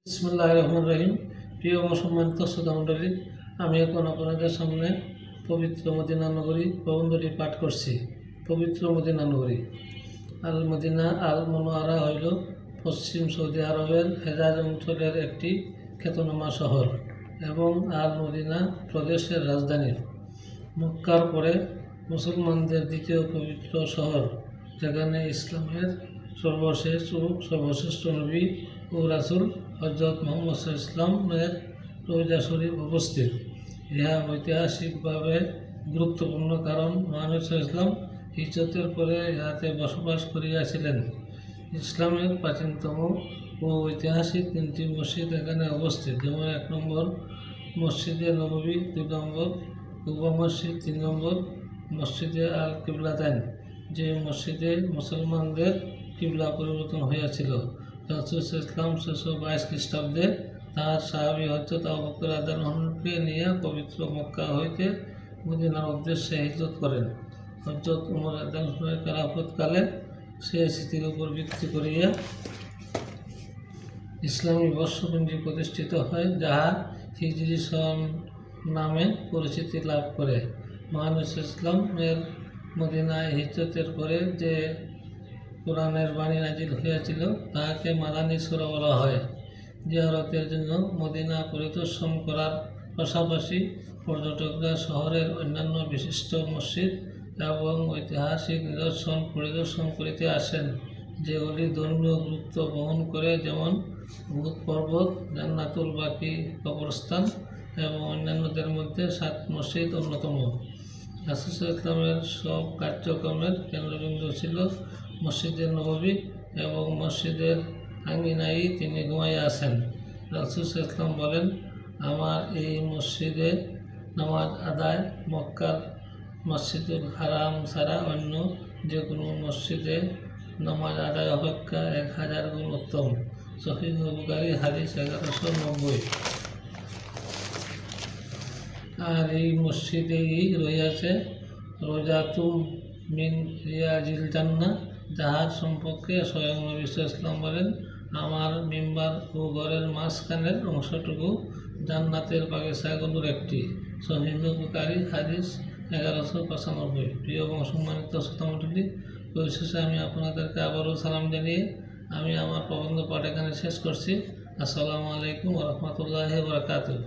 বিসমিল্লাহির রহমানির রহিম। প্রিয় সম্মানিত শ্রোতা মণ্ডলী, আমি এখন আপনাদের সামনে পবিত্র মদিনা নগরী প্রবন্ধটি পাঠ করছি। পবিত্র মদিনা নগরী আল মদিনা আল মনোয়ারা হইল পশ্চিম সৌদি আরবের হেজাজ অঞ্চলের একটি খ্যাতনামা শহর এবং আল মদিনা প্রদেশের রাজধানী। মক্কার পরে মুসলমানদের দ্বিতীয় পবিত্র শহর, যেখানে ইসলামের সর্বশেষ ও সর্বশ্রেষ্ঠ নবী ও রাসূল হযরত মুহাম্মদ সাল্লাল্লাহু আলাইহি ওয়াসাল্লামের রওজা শরীফ অবস্থিত। ইহা ঐতিহাসিকভাবে গুরুত্বপূর্ণ কারণ মুহাম্মদ সাল্লাল্লাহু আলাইহি ওয়াসাল্লাম হিজরতের পরে ইহাতে বসবাস করিয়াছিলেন। ইসলামের প্রাচীনতম ও ঐতিহাসিক তিনটি মসজিদ এখানে অবস্থিত, যেমন 1 নম্বর মসজিদে নববী, 2 নম্বর কুবা মসজিদ, 3 নম্বর মসজিদে আল কিবলাতাইন, যে মসজিদে মুসলমানদের কিবলা পরিবর্তন হইয়াছিল। রাসূল সাল্লাল্লাহু আলাইহি ওয়াসাল্লাম 622 খ্রিস্টাব্দে তাহার সাহাবী হযরত আবু বকর রাদিয়াল্লাহু আনহুকে নিয়ে পবিত্র মক্কা হইতে মদিনার উদ্দেশ্যে হিজরত করেন। হযরত উমর রাদিয়াল্লাহু আনহুর খেলাফতকালে সে স্মৃতির উপর ভিত্তি করিয়া ইসলামী বর্ষপঞ্জি প্রতিষ্ঠিত হয়, যাহা হিজরি সন নামে পরিচিতি লাভ করে। মুহাম্মদ সাল্লাল্লাহু আলাইহি ওয়াসাল্লামের মদিনায় হিজরতের পরে যে কোরআনের বাণী নাজিল হইয়াছিল তাহাকে মাদানী সূরা বলা হয়। জিয়ারতের জন্য মদিনা পরিদর্শন করার পাশাপাশি পর্যটকরা শহরের অন্যান্য বিশিষ্ট মসজিদ এবং ঐতিহাসিক নিদর্শন পরিদর্শন করিতে আসেন, যেগুলি ধর্মীয় গুরুত্ব বহন করে, যেমন উহুদ পর্বত, জান্নাতুল বাকি কবরস্থান এবং অন্যান্যদের মধ্যে 7 মসজিদ অন্যতম। রাসূল সাল্লাল্লাহু আলাইহি ওয়াসাল্লামের সব কার্যক্রমের কেন্দ্রবিন্দু ছিল মসজিদে নববী এবং মসজিদের আঙ্গিনায় তিনি ঘুমাইয়া আছেন। রাসূল সাল্লাল্লাহু আলাইহি ওয়াসাল্লাম বলেন, আমার এই মসজিদে নামাজ আদায় মক্কার মসজিদুল হারাম ছাড়া অন্য যে কোনো মসজিদে নামাজ আদায় অপেক্ষা 1000 গুণ উত্তম। সহিহ বুখারী হাদিস 1190। আর এই মসজিদেই রহিয়াছে রওজাতুম মিন রিয়াজিল জান্নাহ, যাহার সম্পর্কে স্বয়ং নবী সাল্লাল্লাহু আলাইহি ওয়াসাল্লাম বলেন, আমার মিম্বার ও ঘরের মাঝখানের অংশটুকু জান্নাতের বাগিচাগুলোর একটি। সহিহ বুখারী হাদিস 1195। প্রিয় এবং সম্মানিত শ্রোতা মণ্ডলী, পরিশেষে আমি আপনাদেরকে আবারও সালাম জানিয়ে আমি আমার প্রবন্ধ পাঠ এখানে শেষ করছি। আসসালামু আলাইকুম ওয়া রাহমাতুল্লাহি ওয়া বারাকাতুহু।